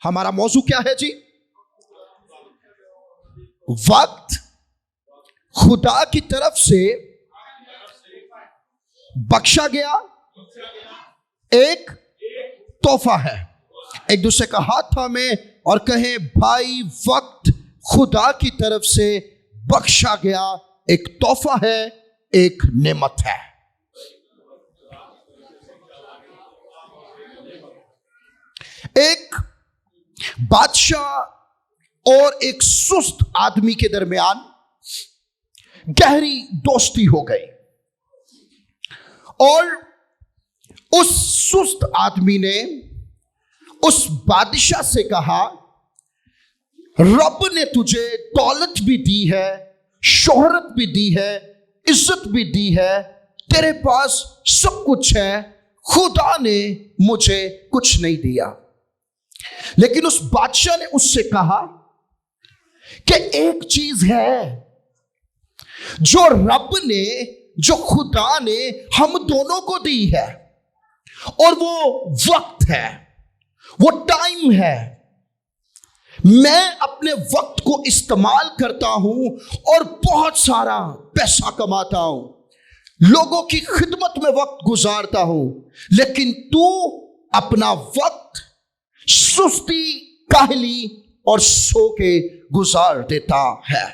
हमारा मौजू क्या है जी? वक्त खुदा की तरफ से बख्शा गया एक तोहफा है। एक दूसरे का हाथ थामे और कहें, भाई वक्त खुदा की तरफ से बख्शा गया एक तोहफा है, एक नेमत है। एक बादशाह और एक सुस्त आदमी के दरमियान गहरी दोस्ती हो गई और उस सुस्त आदमी ने उस बादशाह से कहा, रब ने तुझे दौलत भी दी है, शोहरत भी दी है, इज्जत भी दी है, तेरे पास सब कुछ है, खुदा ने मुझे कुछ नहीं दिया। लेकिन उस बादशाह ने उससे कहा कि एक चीज है जो रब ने, जो खुदा ने हम दोनों को दी है, और वो वक्त है, वो टाइम है। मैं अपने वक्त को इस्तेमाल करता हूं और बहुत सारा पैसा कमाता हूं, लोगों की खिदमत में वक्त गुजारता हूं, लेकिन तू अपना वक्त सुस्ती, काहली और सो के गुजार देता है।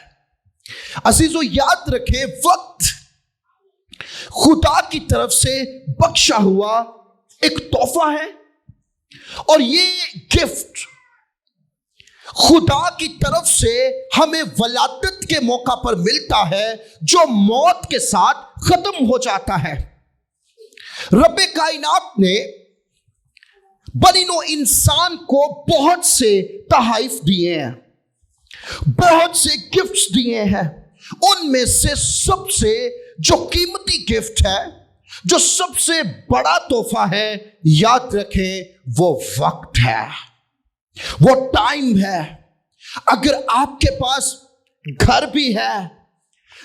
अजीजों, याद रखें, वक्त खुदा की तरफ से बख्शा हुआ एक तोहफा है और ये गिफ्ट खुदा की तरफ से हमें वलादत के मौका पर मिलता है, जो मौत के साथ खत्म हो जाता है। रब्बे कायनात ने बनीनो इंसान को बहुत से तहाइफ दिए हैं, बहुत से गिफ्ट्स दिए हैं। उनमें से सबसे जो कीमती गिफ्ट है, जो सबसे बड़ा तोहफा है, याद रखें, वो वक्त है, वो टाइम है। अगर आपके पास घर भी है,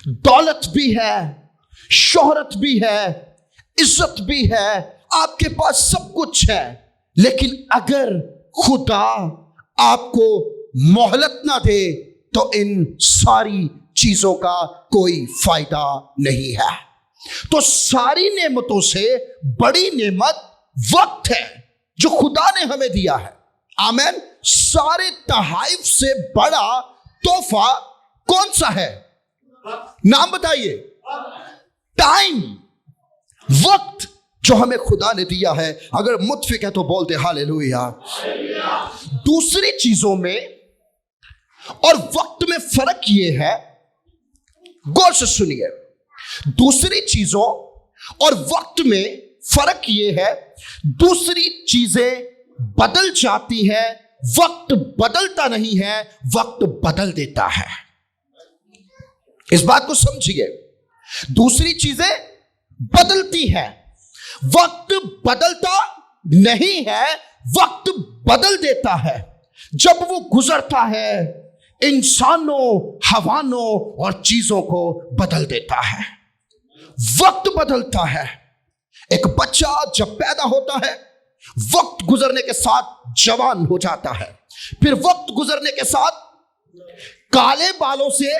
दौलत भी है, शोहरत भी है, इज्जत भी है, आपके पास सब कुछ है, लेकिन अगर खुदा आपको मोहलत ना दे तो इन सारी चीजों का कोई फायदा नहीं है। तो सारी नेमतों से बड़ी नेमत वक्त है जो खुदा ने हमें दिया है। आमेन। सारे तहाइफ से बड़ा तोहफा कौन सा है? नाम बताइए। टाइम, वक्त जो हमें खुदा ने दिया है। अगर मुत्फिक है तो बोलते हालेलुया। दूसरी चीजों में और वक्त में फर्क यह है, गौर से सुनिए, दूसरी चीजों और वक्त में फर्क यह है, दूसरी चीजें बदल जाती है, वक्त बदलता नहीं है, वक्त बदल देता है। इस बात को समझिए, दूसरी चीजें बदलती है, वक्त बदलता नहीं है, वक्त बदल देता है। जब वो गुजरता है, इंसानों, हवानों और चीजों को बदल देता है। वक्त बदलता है। एक बच्चा जब पैदा होता है, वक्त गुजरने के साथ जवान हो जाता है, फिर वक्त गुजरने के साथ काले बालों से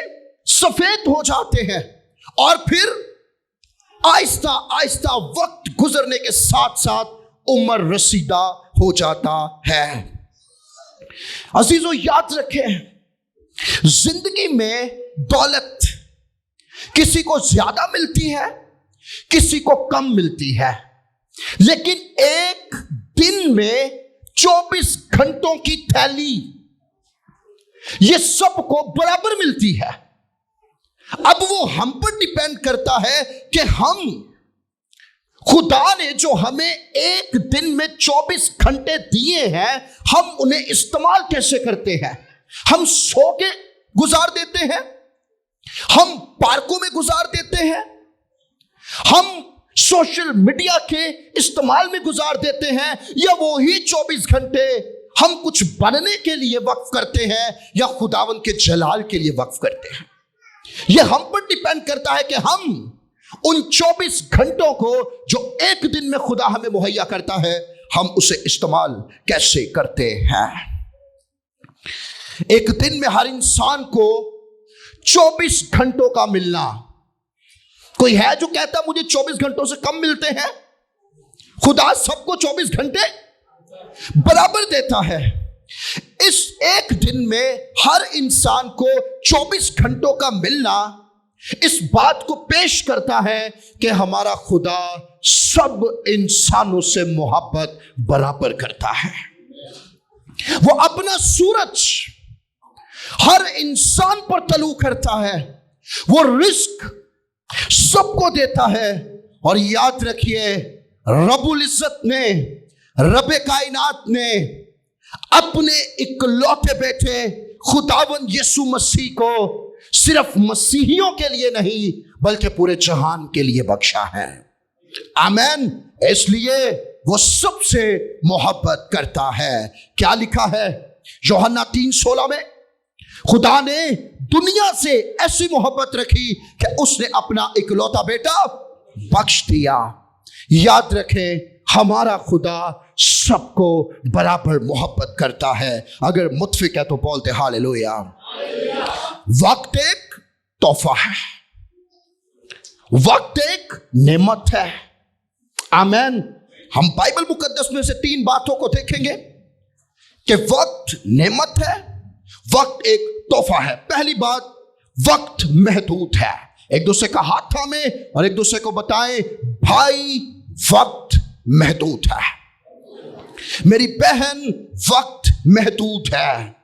सफेद हो जाते हैं, और फिर आहिस्ता आहिस्ता वक्त गुजरने के साथ साथ उम्र रसीदा हो जाता है। अजीजों, याद रखें, जिंदगी में दौलत किसी को ज्यादा मिलती है, किसी को कम मिलती है, लेकिन एक दिन में 24 घंटों की थैली ये सबको बराबर मिलती है। अब वो हम पर डिपेंड करता है कि हम, खुदा ने जो हमें एक दिन में 24 घंटे दिए हैं, हम उन्हें इस्तेमाल कैसे करते हैं। हम सो के गुजार देते हैं, हम पार्कों में गुजार देते हैं, हम सोशल मीडिया के इस्तेमाल में गुजार देते हैं, या वो ही 24 घंटे हम कुछ बनने के लिए वक्फ करते हैं या खुदावन के जलाल के लिए वक्फ करते हैं। यह हम पर डिपेंड करता है कि हम उन 24 घंटों को जो एक दिन में खुदा हमें मुहैया करता है, हम उसे इस्तेमाल कैसे करते हैं। एक दिन में हर इंसान को 24 घंटों का मिलना। कोई है जो कहता मुझे 24 घंटों से कम मिलते हैं? खुदा सबको 24 घंटे बराबर देता है। इस एक दिन में हर इंसान को 24 घंटों का मिलना इस बात को पेश करता है कि हमारा खुदा सब इंसानों से मोहब्बत बराबर करता है। वो अपना सूरज हर इंसान पर तलू करता है। वो रिस्क सबको देता है। और याद रखिए, रब्बुल इज्जत ने, रब्बे कायनात ने अपने इकलौते बेटे खुदावंद यीशु मसीह को सिर्फ मसीहियों के लिए नहीं बल्कि पूरे जहान के लिए बख्शा है। आमीन। इसलिए वो सबसे मोहब्बत करता है। क्या लिखा है यूहन्ना 3:16 में? खुदा ने दुनिया से ऐसी मोहब्बत रखी कि उसने अपना इकलौता बेटा बख्श दिया। याद रखें, हमारा खुदा सबको बराबर मोहब्बत करता है। अगर मुत्फिक है तो बोलते हालेलुया। वक्त एक तोहफा है, वक्त एक नेमत है। आमीन। हम बाइबल मुकद्दस में से 3 बातों को देखेंगे कि वक्त नेमत है, वक्त एक तोहफा है। पहली बात, वक्त महदूद है। एक दूसरे का हाथ थामें और एक दूसरे को बताएं, भाई वक्त महदूद है। मेरी बहन, वक्त महदूद है।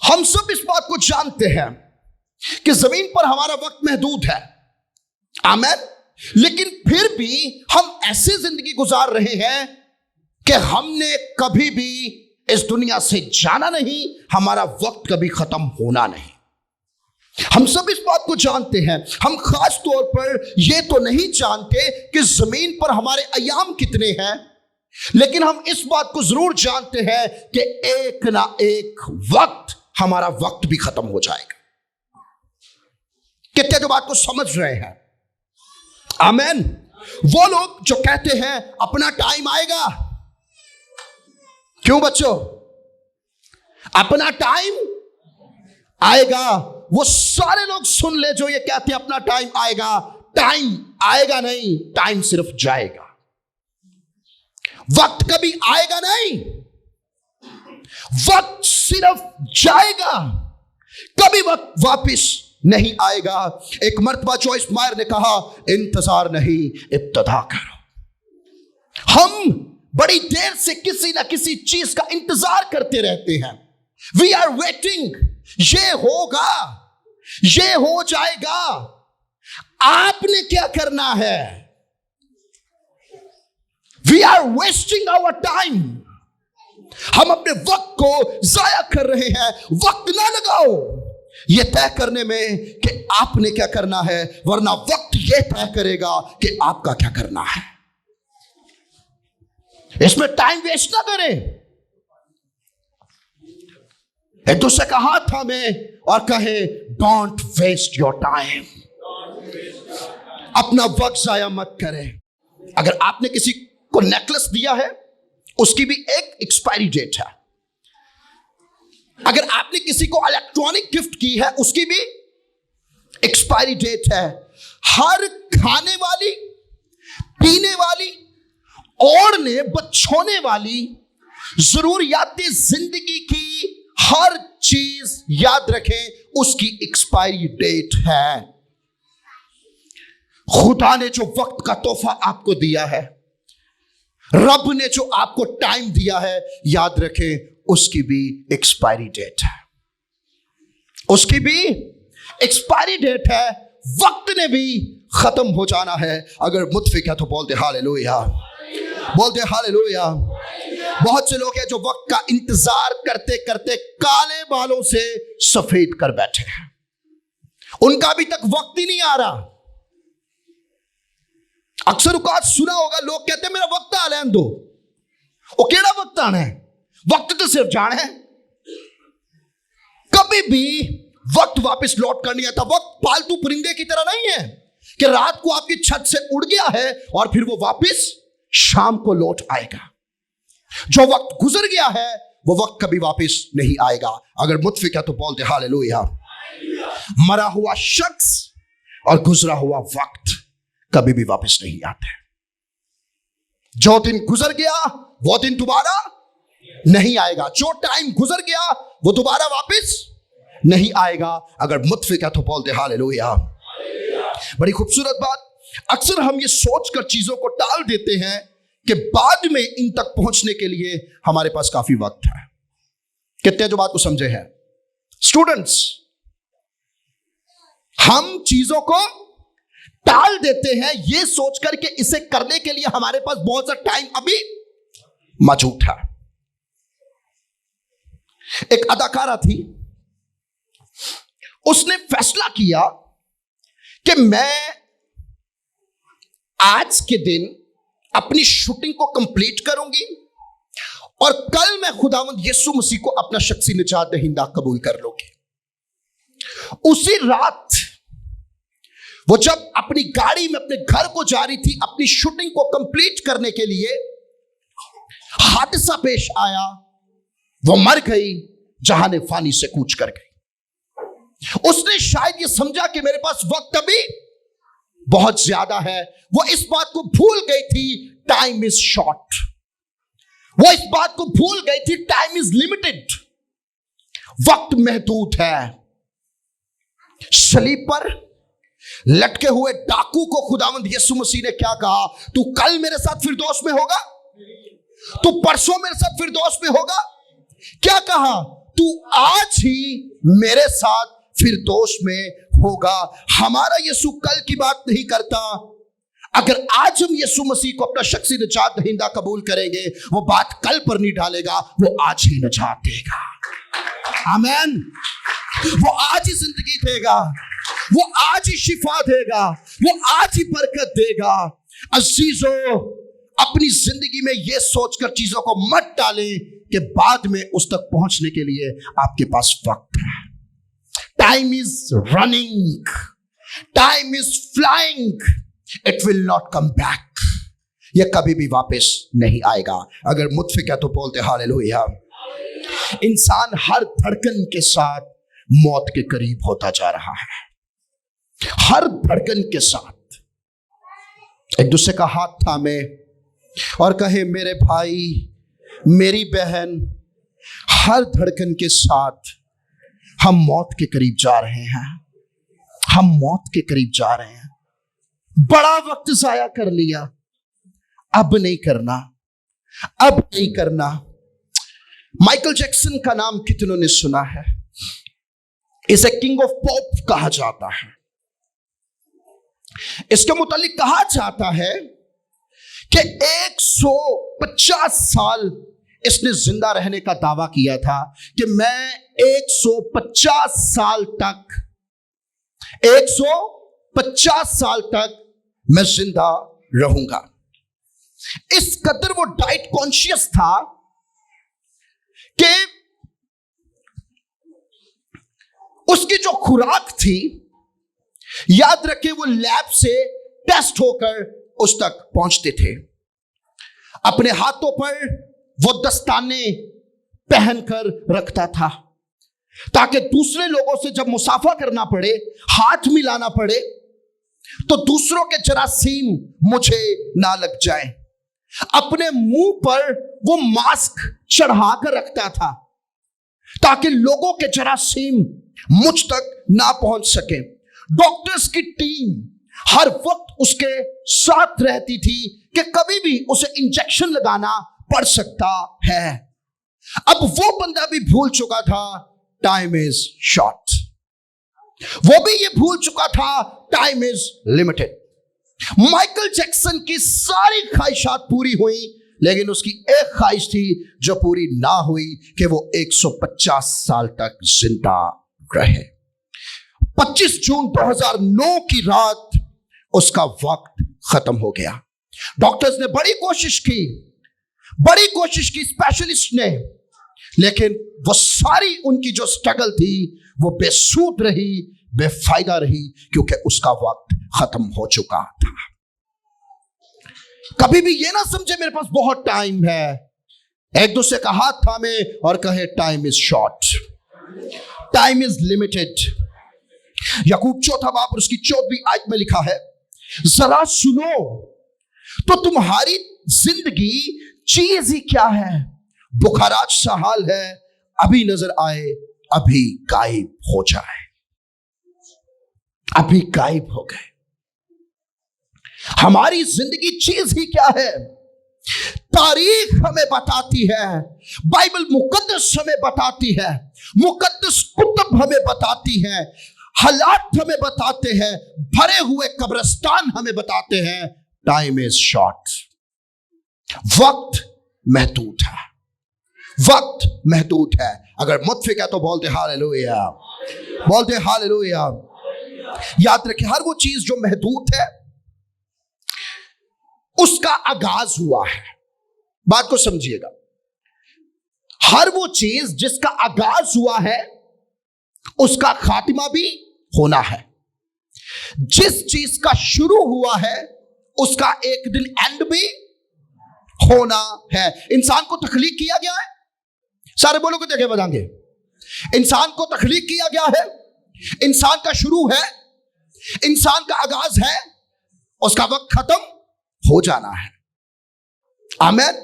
हम सब इस बात को जानते हैं कि जमीन पर हमारा वक्त महदूद है। आमीन। लेकिन फिर भी हम ऐसे जिंदगी गुजार रहे हैं कि हमने कभी भी इस दुनिया से जाना नहीं, हमारा वक्त कभी खत्म होना नहीं। हम सब इस बात को जानते हैं। हम खास तौर पर यह तो नहीं जानते कि जमीन पर हमारे अयाम कितने हैं, लेकिन हम इस बात को जरूर जानते हैं कि एक ना एक वक्त हमारा वक्त भी खत्म हो जाएगा। कितने जो बात को समझ रहे हैं? आमीन। वो लोग जो कहते हैं अपना टाइम आएगा, क्यों बच्चों? अपना टाइम आएगा। वो सारे लोग सुन ले जो ये कहते हैं अपना टाइम आएगा। टाइम आएगा नहीं, टाइम सिर्फ जाएगा। वक्त कभी आएगा नहीं, वक्त सिर्फ जाएगा, कभी वक्त वापिस नहीं आएगा। एक मर्तबा जॉइस मायर ने कहा, इंतजार नहीं, इब्तिदा करो। हम बड़ी देर से किसी ना किसी चीज का इंतजार करते रहते हैं। We are waiting. ये होगा, ये हो जाएगा। आपने क्या करना है? We are wasting our time. हम अपने वक्त को जाया कर रहे हैं। वक्त ना लगाओ यह तय करने में कि आपने क्या करना है, वरना वक्त यह तय करेगा कि आपका क्या करना है। इसमें टाइम वेस्ट ना करें। एक दूसरे का हाथ थामें और कहे, डोंट वेस्ट योर टाइम। अपना वक्त जाया मत करें। अगर आपने किसी को नेकलेस दिया है, उसकी भी एक एक्सपायरी डेट है। अगर आपने किसी को इलेक्ट्रॉनिक गिफ्ट की है, उसकी भी एक्सपायरी डेट है। हर खाने वाली, पीने वाली, ओढ़ने बछोने वाली जरूरियाती जिंदगी की हर चीज याद रखें, उसकी एक्सपायरी डेट है। खुदा ने जो वक्त का तोहफा आपको दिया है, रब ने जो आपको टाइम दिया है, याद रखें उसकी भी एक्सपायरी डेट है। उसकी भी एक्सपायरी डेट है। वक्त ने भी खत्म हो जाना है। अगर मुत्फिक है तो बोल दे हालेलुया, बोल दे हालेलुया। बहुत से लोग हैं जो वक्त का इंतजार करते करते काले बालों से सफेद कर बैठे हैं। उनका अभी तक वक्त ही नहीं आ रहा। अक्सर औकात सुना होगा, लोग कहते हैं मेरा वक्त आ लेन दो। वो केड़ा वक्त आना है? वक्त तो सिर्फ जाना है। कभी भी वक्त वापस लौट कर नहीं आता। वक्त पालतू परिंदे की तरह नहीं है कि रात को आपकी छत से उड़ गया है और फिर वो वापस शाम को लौट आएगा। जो वक्त गुजर गया है वो वक्त कभी वापस नहीं आएगा। अगर मुत्फिक है तो बोलते हालेलुया। मरा हुआ शख्स और गुजरा हुआ वक्त कभी भी वापस नहीं आता है। जो दिन गुजर गया वो दिन दोबारा नहीं आएगा। जो टाइम गुजर गया वो दोबारा वापस नहीं आएगा। अगर मुत्फिक है तो बोलते हालेलुया। बड़ी खूबसूरत बात, अक्सर हम ये सोचकर चीजों को टाल देते हैं कि बाद में इन तक पहुंचने के लिए हमारे पास काफी वक्त है। कितने जो बात को समझे हैं स्टूडेंट्स? हम चीजों को टाल देते हैं ये सोचकर कि इसे करने के लिए हमारे पास बहुत सा टाइम अभी मौजूद है। एक अदाकारा थी, उसने फैसला किया कि मैं आज के दिन अपनी शूटिंग को कंप्लीट करूंगी और कल मैं खुदावंद यीशु मसीह को अपना शख्सी निजात दहिंदा कबूल कर लूंगी। उसी रात वो जब अपनी गाड़ी में अपने घर को जा रही थी अपनी शूटिंग को कंप्लीट करने के लिए, हादसा पेश आया। वो मर गई, जहाने फानी से कूच कर गई। उसने शायद ये समझा कि मेरे पास वक्त अभी बहुत ज्यादा है। वो इस बात को भूल गई थी टाइम इज शॉर्ट। वो इस बात को भूल गई थी टाइम इज लिमिटेड, वक्त महदूद है। सलीब पर लटके हुए डाकू को खुदावंद यीशु मसीह ने क्या कहा? तू कल मेरे साथ फिरदौस में होगा, तू परसों मेरे साथ फिरदौस में होगा। क्या कहा? तू आज ही मेरे साथ फिरदौस में होगा। हमारा यीशु कल की बात नहीं करता। अगर आज हम यीशु मसीह को अपना शख्सी निजात दहिंदा कबूल करेंगे, वो बात कल पर नहीं डालेगा, वो आज ही निजात देगा। आमीन। वो आज ही जिंदगी देगा, वो आज ही शिफा देगा, वो आज ही बरकत देगा। अजीजों, अपनी जिंदगी में ये सोचकर चीजों को मत डालें कि बाद में उस तक पहुंचने के लिए आपके पास वक्त है। Time is running, time is flying, it will not come back. ये कभी भी वापस नहीं आएगा। अगर मुत्फिक है तो बोलते हालेलुया। इंसान हर धड़कन के साथ मौत के करीब होता जा रहा है। हर धड़कन के साथ एक दूसरे का हाथ थामे और कहे मेरे भाई, मेरी बहन, हर धड़कन के साथ हम मौत के करीब जा रहे हैं। हम मौत के करीब जा रहे हैं। बड़ा वक्त जाया कर लिया, अब नहीं करना, अब नहीं करना। माइकल जैक्सन का नाम कितनों ने सुना है? इसे किंग ऑफ पॉप कहा जाता है। इसके मुतालिक कहा जाता है कि 150 साल इसने जिंदा रहने का दावा किया था कि मैं 150 साल तक 150 साल तक मैं जिंदा रहूंगा। इस कदर वो डाइट कॉन्शियस था कि उसकी जो खुराक थी, याद रखें, वो लैब से टेस्ट होकर उस तक पहुंचते थे। अपने हाथों पर वो दस्ताने पहनकर रखता था ताकि दूसरे लोगों से जब मुसाफा करना पड़े, हाथ मिलाना पड़े, तो दूसरों के जरासीम मुझे ना लग जाए। अपने मुंह पर वो मास्क चढ़ाकर रखता था ताकि लोगों के जरासीम मुझ तक ना पहुंच सके। डॉक्टर्स की टीम हर वक्त उसके साथ रहती थी कि कभी भी उसे इंजेक्शन लगाना पड़ सकता है। अब वो बंदा भी भूल चुका था टाइम इज शॉर्ट। वो भी ये भूल चुका था time is limited. Michael Jackson की सारी ख्वाहिशात पूरी हुई, लेकिन उसकी एक ख्वाहिश थी जो पूरी ना हुई कि वो 150 साल तक जिंदा रहे। 25 जून 2009 की रात उसका वक्त खत्म हो गया। डॉक्टर्स ने बड़ी कोशिश की स्पेशलिस्ट ने, लेकिन वो सारी उनकी जो स्ट्रगल थी वो बेसूद रही, बेफायदा रही, क्योंकि उसका वक्त खत्म हो चुका था। कभी भी ये ना समझे मेरे पास बहुत टाइम है। एक दूसरे का हाथ थामे और कहे time is short, time is limited. Yakub 4 बाब और उसकी 14वीं आयत में लिखा है, जरा सुनो तो तुम्हारी जिंदगी चीज ही क्या है, बुखाराज सा हाल है, अभी नजर आए अभी गायब हो जाए। अभी गायब हो गए। हमारी जिंदगी चीज ही क्या है? तारीख हमें बताती है, बाइबल मुकद्दस हमें बताती है, मुकद्दस कुतुब हमें बताती है, हालात हमें बताते हैं, भरे हुए कब्रिस्तान हमें बताते हैं, टाइम इज शॉर्ट। वक्त महदूद है, वक्त महदूद है। अगर मुत्फिक है तो बोलते हालेलुया, बोलते हालेलुया। याद रखें, हर वो चीज जो महदूद है उसका आगाज हुआ है। बात को समझिएगा, हर वो चीज जिसका आगाज हुआ है उसका खात्मा भी होना है। जिस चीज का शुरू हुआ है उसका एक दिन एंड भी होना है। इंसान को तख्लीक किया गया है, सारे बोलो को देखे बताएंगे, इंसान को तख्लीक किया गया है, इंसान का शुरू है, इंसान का आगाज है, उसका वक्त खत्म हो जाना है। आमीन।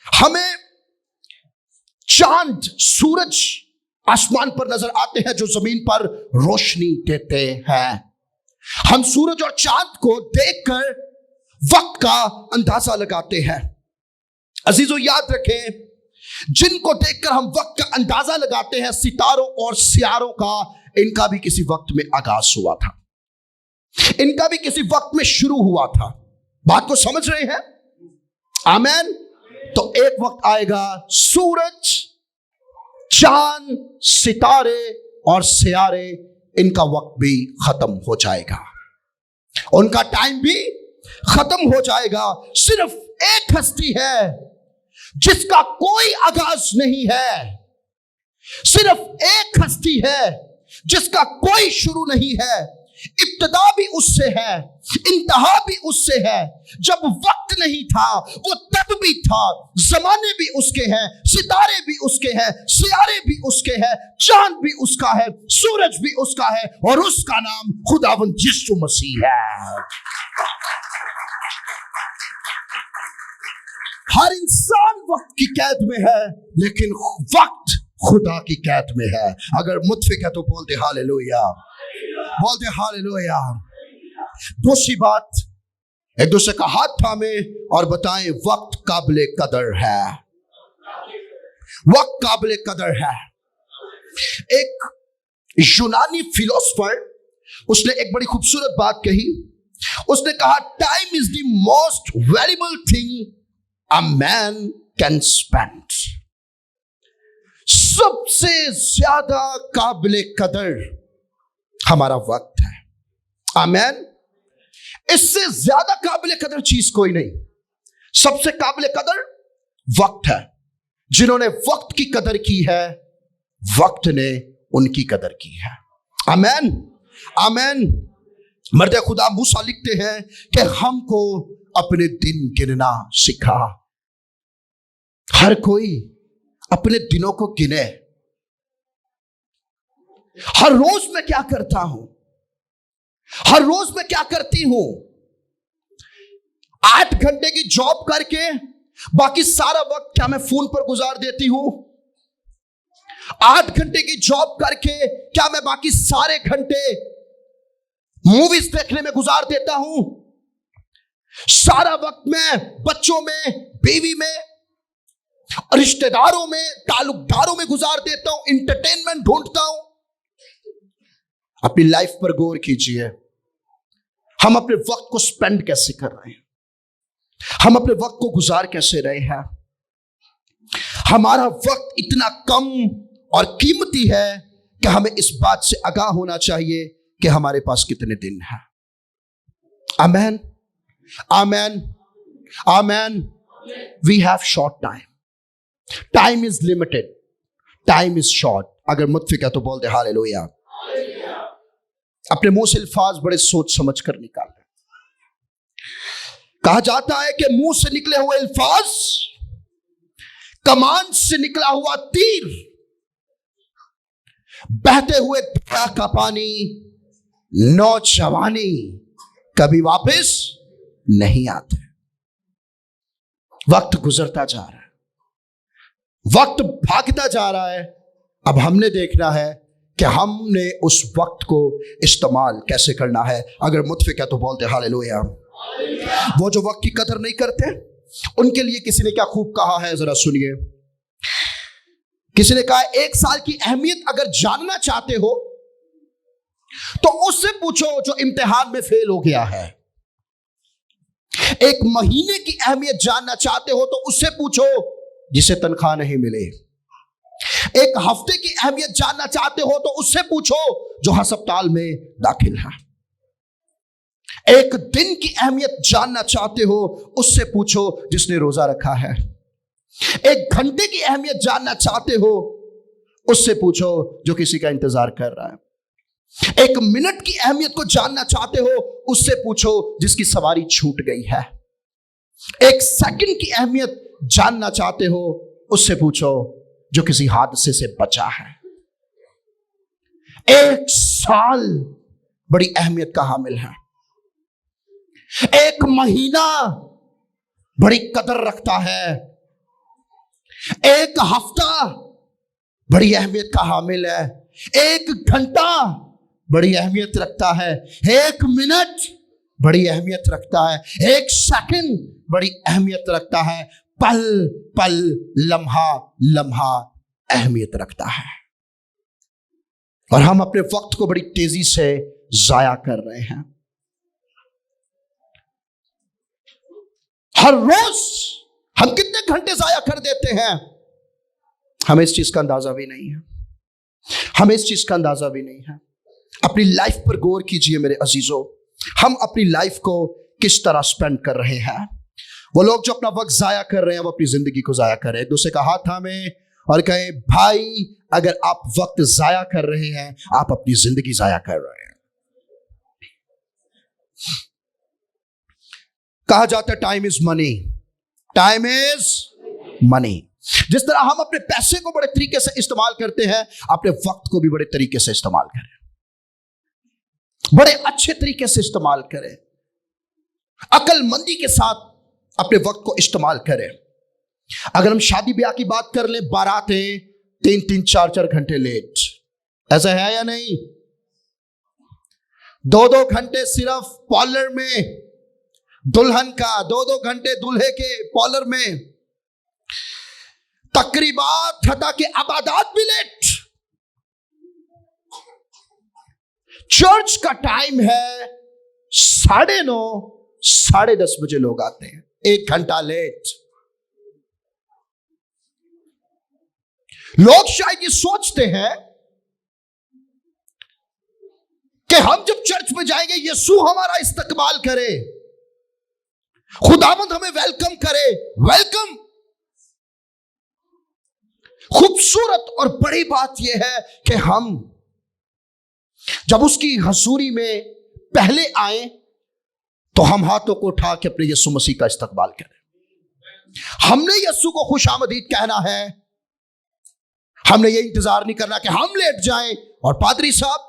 हमें चांद सूरज आसमान पर नजर आते हैं जो जमीन पर रोशनी देते हैं। हम सूरज और चांद को देखकर वक्त का अंदाजा लगाते हैं। अजीजों याद रखें, जिनको देखकर हम वक्त का अंदाजा लगाते हैं, सितारों और सियारों का, इनका भी किसी वक्त में आगाज हुआ था, इनका भी किसी वक्त में शुरू हुआ था। बात को समझ रहे हैं? आमीन। तो एक वक्त आएगा सूरज, चांद, सितारे और सियारे, इनका वक्त भी खत्म हो जाएगा, उनका टाइम भी खत्म हो जाएगा। सिर्फ एक हस्ती है जिसका कोई आगाज नहीं है, सिर्फ एक हस्ती है जिसका कोई शुरू नहीं है। इब्तिदा भी उससे है, इंतहा भी उससे है। जब वक्त नहीं था वो तब भी था, जमाने भी उसके हैं, सितारे भी उसके हैं, सियारे भी उसके हैं, चांद भी उसका है, सूरज भी उसका है, और उसका नाम खुदावंद यीशु मसीह है। हर इंसान वक्त की कैद में है, लेकिन वक्त खुदा की कैद में है। अगर मुत्फिक है तो बोलते हालेलुया, बोलते हालेलुया। दूसरी बात, एक दूसरे का हाथ थामे और बताएं वक्त काबिले कदर है, वक्त काबिले कदर है। एक यूनानी फिलोसफर, उसने एक बड़ी खूबसूरत बात कही। उसने कहा, time is the most valuable thing a man can spend. सबसे ज्यादा काबिले कदर हमारा वक्त है। आमीन। इससे ज्यादा काबिले कदर चीज कोई नहीं। सबसे काबिले कदर वक्त है। जिन्होंने वक्त की कदर की है, वक्त ने उनकी कदर की है। आमीन, आमीन। मर्द खुदा मूसा लिखते हैं कि हमको अपने दिन गिनना सिखा। हर कोई अपने दिनों को गिने। हर रोज मैं क्या करता हूं, हर रोज मैं क्या करती हूं। 8 घंटे की जॉब करके बाकी सारा वक्त क्या मैं फोन पर गुजार देती हूं? 8 घंटे की जॉब करके क्या मैं बाकी सारे घंटे मूवीज देखने में गुजार देता हूं? सारा वक्त मैं बच्चों में, बीवी में, रिश्तेदारों में, ताल्लुकदारों में गुजार देता हूं, इंटरटेनमेंट ढूंढता हूं। अपनी लाइफ पर गौर कीजिए, हम अपने वक्त को स्पेंड कैसे कर रहे हैं, हम अपने वक्त को गुजार कैसे रहे हैं। हमारा वक्त इतना कम और कीमती है कि हमें इस बात से आगाह होना चाहिए कि हमारे पास कितने दिन हैं। Amen, amen, amen. We have short time, time is limited, time is short. अगर मुत्फिक है तो बोल दे हालेलुया। अपने मुंह से अल्फाज बड़े सोच समझ कर निकालें। कहा जाता है कि मुंह से निकले हुए अल्फाज कमान से निकला हुआ तीर, बहते हुए धारा का पानी, नौजवानी कभी वापस नहीं आते। वक्त गुजरता जा रहा है, वक्त भागता जा रहा है। अब हमने देखना है कि हमने उस वक्त को इस्तेमाल कैसे करना है। अगर मुतफिक है तो बोलते हालेलुया। वो जो वक्त की कदर नहीं करते, उनके लिए किसी ने क्या खूब कहा है, जरा सुनिए। किसी ने कहा, 1 साल की अहमियत अगर जानना चाहते हो तो उससे पूछो जो इम्तिहान में फेल हो गया है। 1 महीने की अहमियत जानना चाहते हो तो उससे पूछो जिसे तनख्वाह नहीं मिले। 1 हफ्ते की अहमियत जानना चाहते हो तो उससे पूछो जो अस्पताल में दाखिल है। 1 दिन की अहमियत जानना चाहते हो उससे पूछो जिसने रोजा रखा है। 1 घंटे की अहमियत जानना चाहते हो उससे पूछो जो किसी का इंतजार कर रहा है। 1 मिनट की अहमियत को जानना चाहते हो उससे पूछो जिसकी सवारी छूट गई है। 1 सेकंड की अहमियत जानना चाहते हो उससे पूछो जो किसी हादसे से बचा है। 1 साल बड़ी अहमियत का हामिल है। 1 महीना बड़ी कदर रखता है। 1 हफ्ता बड़ी अहमियत का हामिल है। 1 घंटा बड़ी अहमियत रखता है। 1 मिनट बड़ी अहमियत रखता है। 1 सेकंड बड़ी अहमियत रखता है। पल पल, लम्हा लम्हा अहमियत रखता है। और हम अपने वक्त को बड़ी तेजी से जाया कर रहे हैं। हर रोज हम कितने घंटे जाया कर देते हैं, हमें इस चीज का अंदाजा भी नहीं है। हमें इस चीज का अंदाजा भी नहीं है। अपनी लाइफ पर गौर कीजिए मेरे अजीजों, हम अपनी लाइफ को किस तरह स्पेंड कर रहे हैं। वो लोग जो अपना वक्त जाया कर रहे हैं वो अपनी जिंदगी को जाया कर रहे हैं। दूसरे का हाथ थामे और कहे, भाई अगर आप वक्त जाया कर रहे हैं आप अपनी जिंदगी जाया कर रहे हैं। कहा जाता है time is money, time is money. जिस तरह हम अपने पैसे को बड़े तरीके से इस्तेमाल करते हैं, अपने वक्त को भी बड़े तरीके से इस्तेमाल करें, बड़े अच्छे तरीके से इस्तेमाल करें, अक्लमंदी के साथ अपने वक्त को इस्तेमाल करें। अगर हम शादी ब्याह की बात कर लें, बारातें 3-3, 4-4 घंटे लेट, ऐसा है या नहीं? 2-2 घंटे सिर्फ पार्लर में दुल्हन का, 2-2 घंटे दूल्हे के पार्लर में, तकरीबात हटा के अबादात भी लेट। चर्च का टाइम है 9:30, 10:30 बजे लोग आते हैं, 1 घंटा लेट। लोग शायद ये सोचते हैं कि हम जब चर्च में जाएंगे यीशु हमारा इस्तकबाल करे, खुदावंद हमें वेलकम करे। वेलकम। खूबसूरत और बड़ी बात यह है कि हम जब उसकी हजूरी में पहले आए तो हम हाथों को उठा के अपने यीशु मसीह का इस्तकबाल करें। हमने यीशु को खुशामदीद कहना है। हमने ये इंतजार नहीं करना कि हम लेट जाएं और पादरी साहब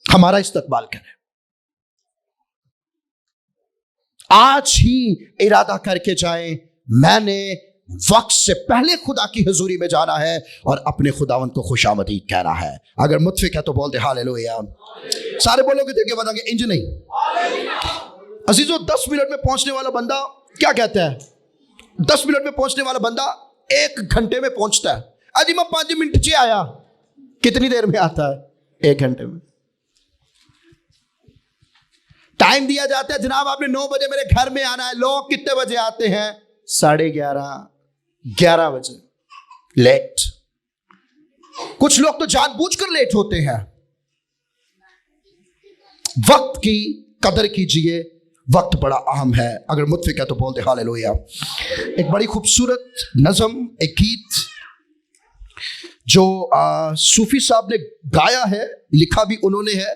हमारा इस्तकबाल करें। आज ही इरादा करके जाएं, मैंने वक्त से पहले खुदा की हुजूरी में जाना है और अपने खुदावंद को खुशामदीद कहना है। अगर मुत्फिक है तो बोलते हालेलुया। सारे बोलोगे देखे बताएंगे इंज नहीं। अजीजों, 10 मिनट में पहुंचने वाला बंदा क्या कहता है? 10 मिनट में पहुंचने वाला बंदा 1 घंटे में पहुंचता है। अजी मैं 5 मिनट से आया, कितनी देर में आता है? 1 घंटे में। टाइम दिया जाता है, जनाब आपने 9 बजे मेरे घर में आना है। लोग कितने बजे आते हैं? 11:30, 11 बजे लेट। कुछ लोग तो जानबूझकर लेट होते हैं। वक्त की कदर कीजिए, वक्त बड़ा अहम है। अगर मुत्फिक है तो बोलते हालेलुया। एक बड़ी खूबसूरत नज़म, एक गीत जो सूफी साहब ने गाया है, लिखा भी उन्होंने है,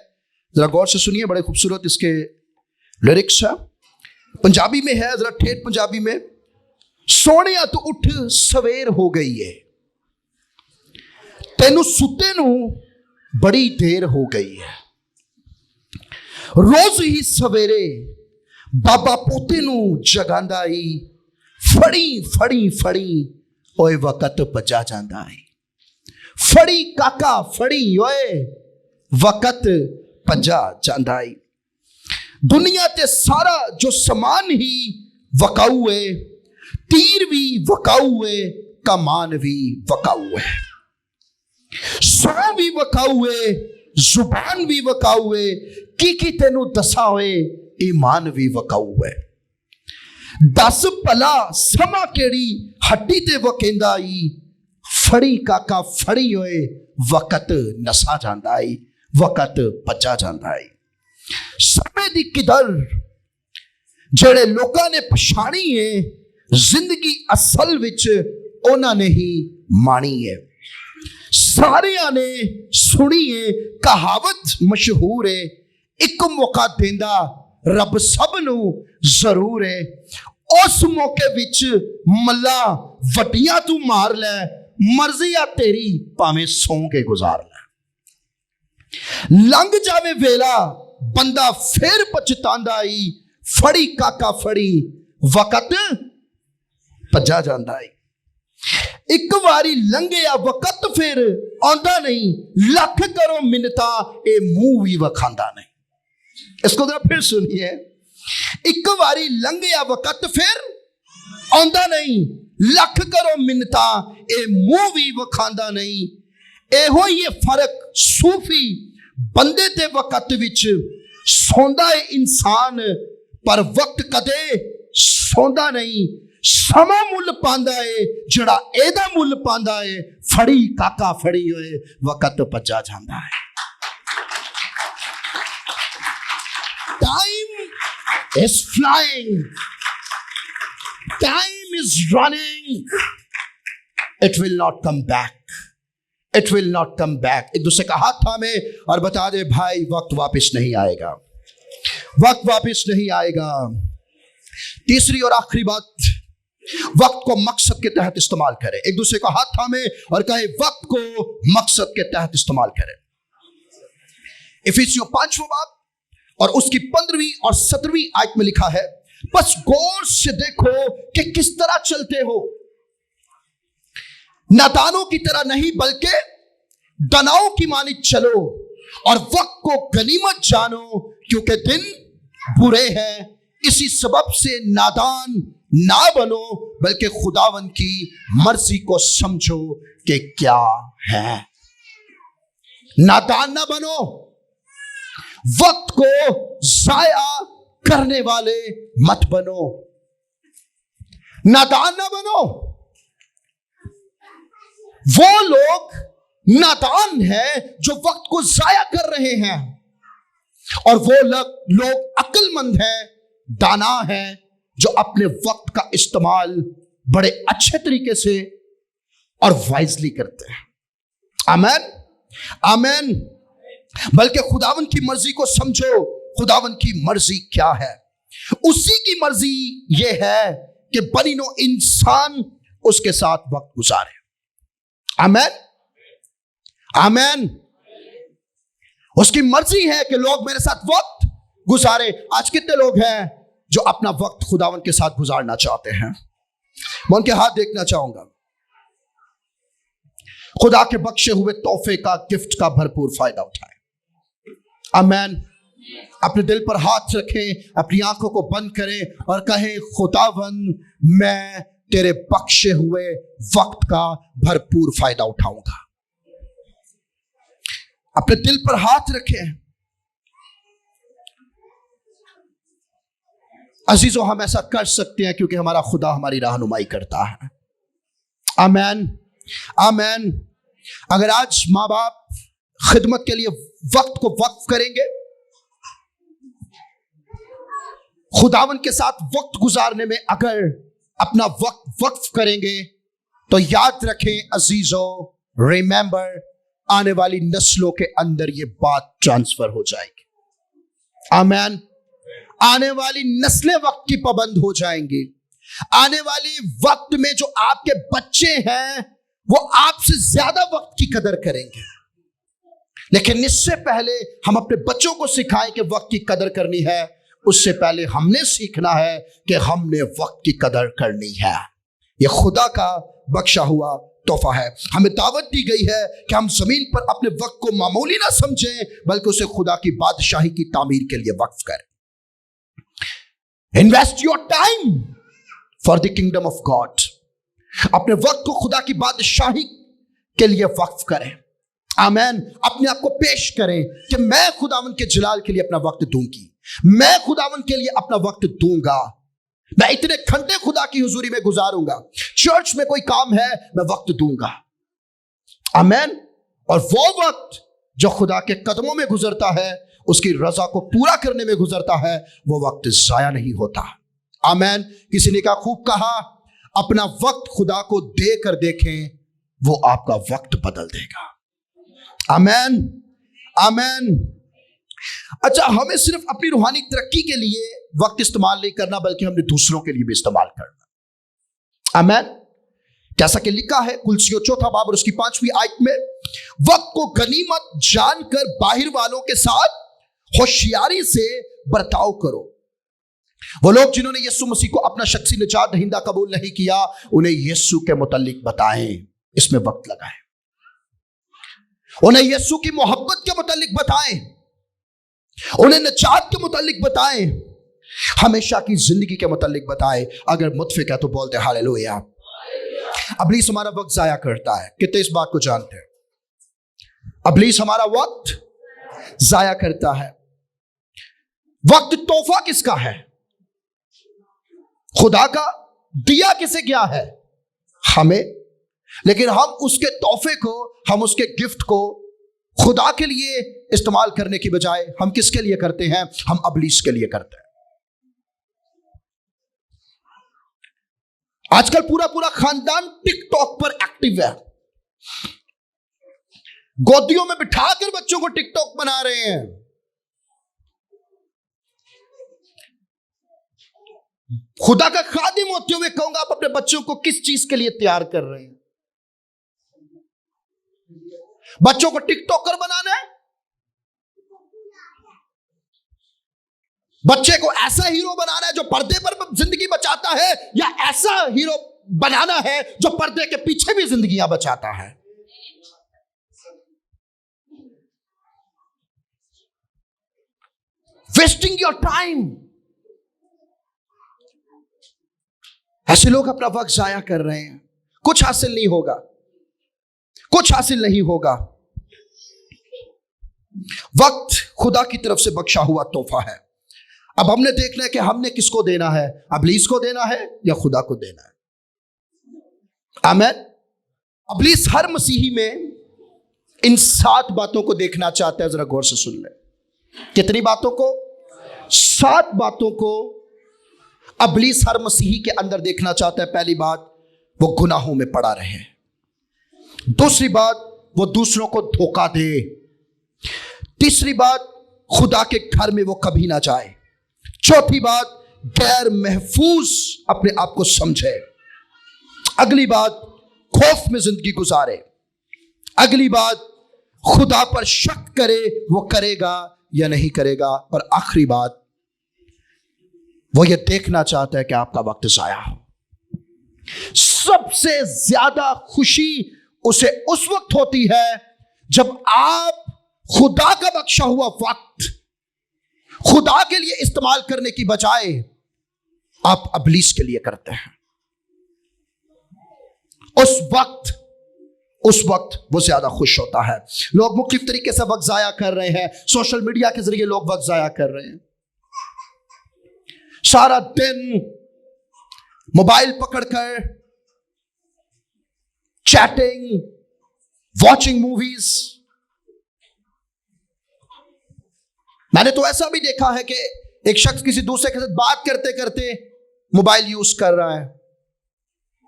जरा गौर से सुनिए। बड़े खूबसूरत इसके लिरिक्स है, पंजाबी में है, जरा ठेठ पंजाबी में। सोने तू उठ सवेर हो गई है, तेनू सुते नू बड़ी देर हो गई है। रोज ही सवेरे बाबा पोते नू जगांदा ही फड़ी फड़ी फड़ी ओए वक़्त पजा जांदा है। फड़ी काका फड़ी ओए वक़्त पजा जांदा है। दुनिया ते सारा जो समान ही वकाऊ है, तीर भी वकाऊ है, कमान भी वकाऊ है, सौ भी वकाऊ है, जुबान भी वकाऊ है, की तेनू दसा होए ईमान भी वकाऊ है। दस भला समा केड़ी हड्डी ते वकेंदा ई, फड़ी काका फड़ी होए वक़्त नसा जांदा है, वक़्त पचा जांदा है। समय दी किदर जेड़े लोगों ने पछाणी है, जिंदगी असल विच उन्हां ने ही माणी है। सारिया ने सुनी है, कहावत मशहूर है, एक मौका देंदा रब सबनू जरूर है। उस मौके विच मल्ला वड्डियां तू मार लै, मर्जी आ तेरी भावें सौ के गुजार लै। लंघ जावे वेला बंदा फिर पछतांदा ही, फड़ी काका फड़ी वक़्त पजा जांदा है। एक बारी लंघिया वक़्त फिर आंदा नहीं, लख करो मिन्नता ए मुंह भी वखांदा नहीं। इसको जरा फिर सुनिए, एक बारी लंघिया वक़्त फिर आंदा नहीं, लख करो मिन्नता ए मुंह भी वखांदा नहीं। एहो ये फर्क सूफी बंदे ते वक़्त विच, सौंदा है इंसान पर वक्त कदे सौंदा नहीं। समा मुल पांदा है जड़ा एदा मुल पांदा है, फड़ी काका फड़ी होए वक़्त पजा जांदा है। Time is flying, time is running, it will not come back, it will not come back. एक दूसरे का हाथ थामे और बता दे भाई वक्त वापस नहीं आएगा, वक्त वापस नहीं आएगा। तीसरी और आखिरी बात, वक्त को मकसद के तहत इस्तेमाल करें। एक दूसरे का हाथ थामे और कहे वक्त को मकसद के तहत इस्तेमाल करें। इफिसियों 5वां बाब और उसकी 15वीं और 17वीं आयत में लिखा है, बस गौर से देखो कि किस तरह चलते हो, नादानों की तरह नहीं बल्कि दनाओं की मानित चलो, और वक्त को गनीमत जानो क्योंकि दिन बुरे हैं। इसी सबब से नादान ना बनो बल्कि खुदावन की मर्जी को समझो कि क्या है। नादान ना बनो, वक्त को जाया करने वाले मत बनो। नादान ना बनो। वो लोग नादान है जो वक्त को जाया कर रहे हैं, और वो लोग अक्लमंद है, दाना है, जो अपने वक्त का इस्तेमाल बड़े अच्छे तरीके से और वाइजली करते हैं। आमीन, आमीन। बल्कि खुदावन की मर्जी को समझो। खुदावन की मर्जी क्या है? उसी की मर्जी यह है कि बनिनो इंसान उसके साथ वक्त गुजारे। आमीन, आमीन। उसकी मर्जी है कि लोग मेरे साथ वक्त गुजारे। आज कितने लोग हैं जो अपना वक्त खुदावन के साथ गुजारना चाहते हैं? मैं उनके हाथ देखना चाहूंगा। खुदा के बख्शे हुए तोहफे का, गिफ्ट का भरपूर फायदा उठाएं। आमीन। अपने दिल पर हाथ रखें, अपनी आंखों को बंद करें और कहें, खुदावन मैं तेरे बख्शे हुए वक्त का भरपूर फायदा उठाऊंगा। अपने दिल पर हाथ रखें। अजीजों, हम ऐसा कर सकते हैं क्योंकि हमारा खुदा हमारी रहनुमाई करता है। आमीन, आमीन। अगर आज माँ बाप खिदमत के लिए वक्त को वक्फ करेंगे, खुदावन के साथ वक्त गुजारने में अगर अपना वक्त वक्फ करेंगे, तो याद रखें अजीजों, रिमेंबर, आने वाली नस्लों के अंदर ये बात ट्रांसफर हो जाएगी। आमीन। आने वाली नस्लें वक्त की पाबंद हो जाएंगी। आने वाली वक्त में जो आपके बच्चे हैं वो आपसे ज्यादा वक्त की कदर करेंगे, लेकिन इससे पहले हम अपने बच्चों को सिखाएं कि वक्त की कदर करनी है, उससे पहले हमने सीखना है कि हमने वक्त की कदर करनी है। यह खुदा का बख्शा हुआ तोहफा है। हमें दावत दी गई है कि हम जमीन पर अपने वक्त को मामूली ना समझें, बल्कि उसे खुदा की बादशाही की तामीर के लिए वक्फ करें। Invest your time for the kingdom of God. अपने वक्त को खुदा की बादशाही के लिए वक्फ करें। आमेन। अपने आप को पेश करें कि मैं खुदावन के जलाल के लिए अपना वक्त दूंगी, मैं खुदावन के लिए अपना वक्त दूंगा, मैं इतने घंटे खुदा की हुजूरी में गुजारूंगा, चर्च में कोई काम है मैं वक्त दूंगा। आमेन। और वो वक्त जो खुदा के कदमों में गुजरता है, उसकी रजा को पूरा करने में गुजरता है, वो वक्त जाया नहीं होता। आमेन। किसी ने क्या खूब कहा, अपना वक्त खुदा को देकर देखें, वो आपका वक्त बदल देगा। आमेन। आमेन। अच्छा, हमें सिर्फ अपनी रूहानी तरक्की के लिए वक्त इस्तेमाल नहीं करना, बल्कि हमने दूसरों के लिए भी इस्तेमाल करना। आमेन। जैसा कि लिखा है कुलसियों 4 बाब और उसकी 5वीं आयत में, वक्त को गनीमत जानकर बाहर वालों के साथ होशियारी से बर्ताव करो। वो लोग जिन्होंने यीशु मसीह को अपना शख्सी निजात दहिंदा कबूल नहीं किया, उन्हें यीशु के मुतालिक बताएं, इसमें वक्त लगाएं। उन्हें यीशु की मोहब्बत के मुतालिक बताएं, उन्हें निजात के मुतालिक बताएं, हमेशा की जिंदगी के मुतालिक बताएं। अगर मुतफिक है तो बोलते हालेलुया। इब्लीस हमारा वक्त जाया करता है, कितने इस बात को जानते हैं? इब्लीस हमारा वक्त जाया करता है। वक्त तोहफा किसका है? खुदा का। दिया किसे क्या है? हमें। लेकिन हम उसके तोहफे को, हम उसके गिफ्ट को खुदा के लिए इस्तेमाल करने की बजाय हम किसके लिए करते हैं? हम इब्लीस के लिए करते हैं। आजकल पूरा पूरा खानदान टिकटॉक पर एक्टिव है। गोदियों में बिठाकर बच्चों को टिकटॉक बना रहे हैं। खुदा का खादिम होते हुए कहूंगा, आप अपने बच्चों को किस चीज के लिए तैयार कर रहे हैं? बच्चों को टिकटॉकर बनाना है? बच्चे को ऐसा हीरो बनाना है जो पर्दे पर जिंदगी बचाता है, या ऐसा हीरो बनाना है जो पर्दे के पीछे भी जिंदगियां बचाता है? Wasting your time. ऐसे लोग अपना वक्त जाया कर रहे हैं। कुछ हासिल नहीं होगा, कुछ हासिल नहीं होगा। वक्त खुदा की तरफ से बख्शा हुआ तोहफा है। अब हमने देखना है कि हमने किसको देना है, इब्लीस को देना है या खुदा को देना है। आमीन। इब्लीस हर मसीही में इन 7 बातों को देखना चाहता है। जरा गौर से सुन ले। कितनी बातों को? 7 बातों को इब्लीस हर मसीही के अंदर देखना चाहता है। पहली बात, वो गुनाहों में पड़ा रहे। दूसरी बात, वो दूसरों को धोखा दे। तीसरी बात, खुदा के घर में वो कभी ना जाए। चौथी बात, गैर महफूज अपने आप को समझे। अगली बात, खौफ में जिंदगी गुजारे। अगली बात, खुदा पर शक करे, वो करेगा या नहीं करेगा। और आखिरी बात, वो ये देखना चाहता है कि आपका वक्त जाया हो। सबसे ज्यादा खुशी उसे उस वक्त होती है जब आप खुदा का बख्शा हुआ वक्त खुदा के लिए इस्तेमाल करने की बजाय आप इब्लीस के लिए करते हैं। उस वक्त वो ज्यादा खुश होता है। लोग मुख्तलिफ तरीके से वक्त जाया कर रहे हैं। सोशल मीडिया के जरिए लोग वक्त जाया कर रहे हैं। सारा दिन मोबाइल पकड़कर चैटिंग, वॉचिंग मूवीज। मैंने तो ऐसा भी देखा है कि एक शख्स किसी दूसरे के साथ बात करते करते मोबाइल यूज कर रहा है।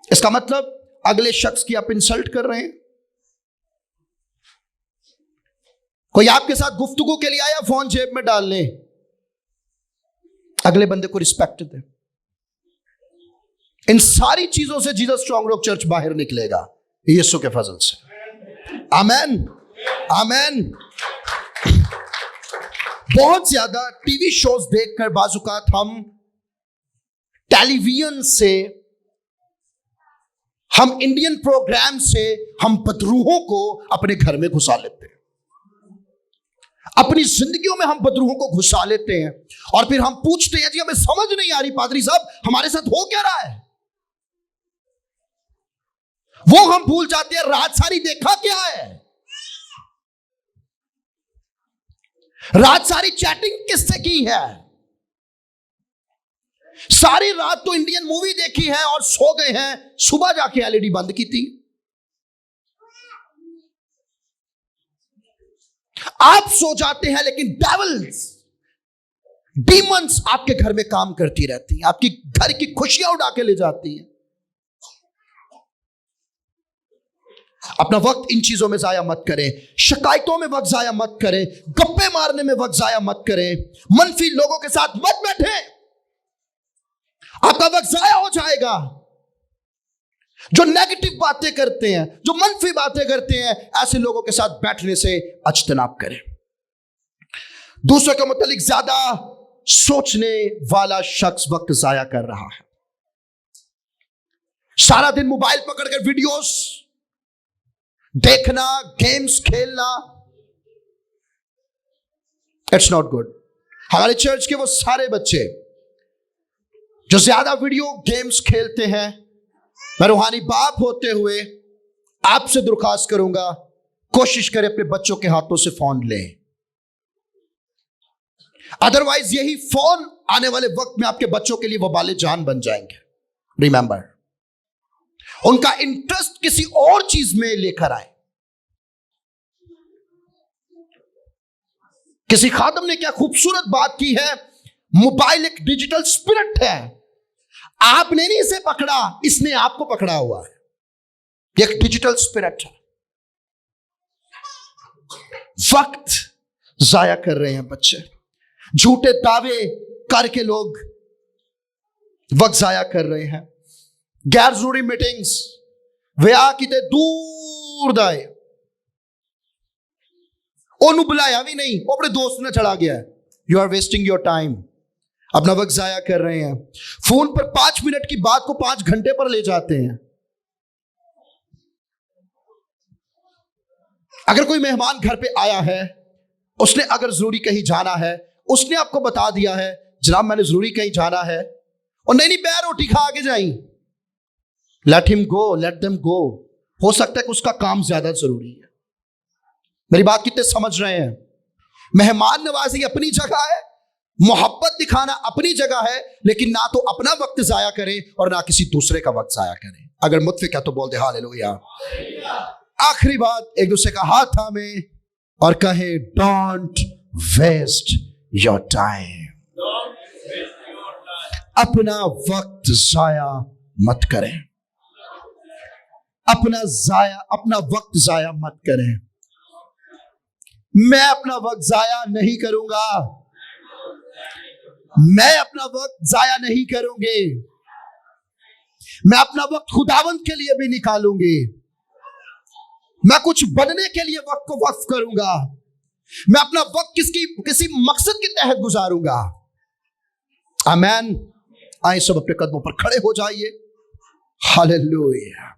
इसका मतलब अगले शख्स की आप इंसल्ट कर रहे हैं। कोई आपके साथ गुफ्तगू के लिए आया, फोन जेब में डाल ले, अगले बंदे को रिस्पेक्ट दे। इन सारी चीजों से जीसस स्ट्रॉन्ग रॉक चर्च बाहर निकलेगा, यीशु के फजल से। आमेन, आमेन। बहुत ज्यादा टीवी शोज देखकर बाजुकात हम टेलीविजन से, हम इंडियन प्रोग्राम से हम बदरूहों को अपने घर में घुसा लेते हैं, अपनी जिंदगियों में हम बदरूहों को घुसा लेते हैं, और फिर हम पूछते हैं जी हमें समझ नहीं आ रही पादरी साहब हमारे साथ हो क्या रहा है। वो हम भूल जाते हैं रात सारी देखा क्या है, रात सारी चैटिंग किससे की है, सारी रात तो इंडियन मूवी देखी है और सो गए हैं, सुबह जाके एलईडी बंद की थी। आप सो जाते हैं लेकिन डेविल्स, डीमंस आपके घर में काम करती रहती हैं, आपकी घर की खुशियां उड़ा के ले जाती हैं। अपना वक्त इन चीजों में जाया मत करें, शिकायतों में वक्त जाया मत करें, गप्पे मारने में वक्त जाया मत करें, मनफी लोगों के साथ मत बैठे, आपका वक्त जाया हो जाएगा। जो नेगेटिव बातें करते हैं, जो मनफी बातें करते हैं, ऐसे लोगों के साथ बैठने से अज्तनाब करें। दूसरों के मुतालिक ज्यादा सोचने वाला शख्स वक्त जाया कर रहा है। सारा दिन मोबाइल पकड़कर वीडियोस देखना, गेम्स खेलना, इट्स नॉट गुड। हमारे चर्च के वो सारे बच्चे जो ज्यादा वीडियो गेम्स खेलते हैं, मैं रूहानी बाप होते हुए आपसे दरख्वास्त करूंगा, कोशिश करें अपने बच्चों के हाथों से फोन लें। अदरवाइज यही फोन आने वाले वक्त में आपके बच्चों के लिए वबाले जान बन जाएंगे। रिमेंबर, उनका इंटरेस्ट किसी और चीज में लेकर आए। किसी खादम ने क्या खूबसूरत बात की है, मोबाइल एक डिजिटल स्पिरिट है, आपने नहीं इसे पकड़ा, इसने आपको पकड़ा हुआ है। एक डिजिटल स्पिरिट है। वक्त जाया कर रहे हैं बच्चे, झूठे दावे करके लोग वक्त जाया कर रहे हैं। गैर जरूरी मीटिंग्स वे किते दूर दाए, ओनू बुलाया भी नहीं, वो अपने दोस्त ने चढ़ा गया है। You are wasting your time, अपना वक्त जाया कर रहे हैं। फोन पर 5 मिनट की बात को 5 घंटे पर ले जाते हैं। अगर कोई मेहमान घर पे आया है, उसने अगर जरूरी कहीं जाना है, उसने आपको बता दिया है जनाब मैंने जरूरी कहीं जाना है, और नहीं पैर रोटी खा के जाई, let him go, let them go. हो सकता है कि उसका काम ज्यादा जरूरी है। मेरी बात कितने समझ रहे हैं? मेहमान नवाजी अपनी जगह है, मोहब्बत दिखाना अपनी जगह है, लेकिन ना तो अपना वक्त जाया करें और ना किसी दूसरे का वक्त जाया करें। अगर मुत्फिक है तो बोल दे हालेलुया। आखिरी बात, एक दूसरे का हाथ थामे और कहें डोंट वेस्ट योर टाइम। अपना वक्त जाया मत करें, अपना वक्त जाया मत करें। मैं अपना वक्त जाया नहीं करूंगा, मैं अपना वक्त जाया नहीं करूंगी, मैं अपना वक्त खुदावंत के लिए भी निकालूंगी, मैं कुछ बनने के लिए वक्त को वक्फ करूंगा, मैं अपना वक्त किसी मकसद के तहत गुजारूंगा। आमीन। आइए सब अपने कदमों पर खड़े हो जाइए। हालेलुया।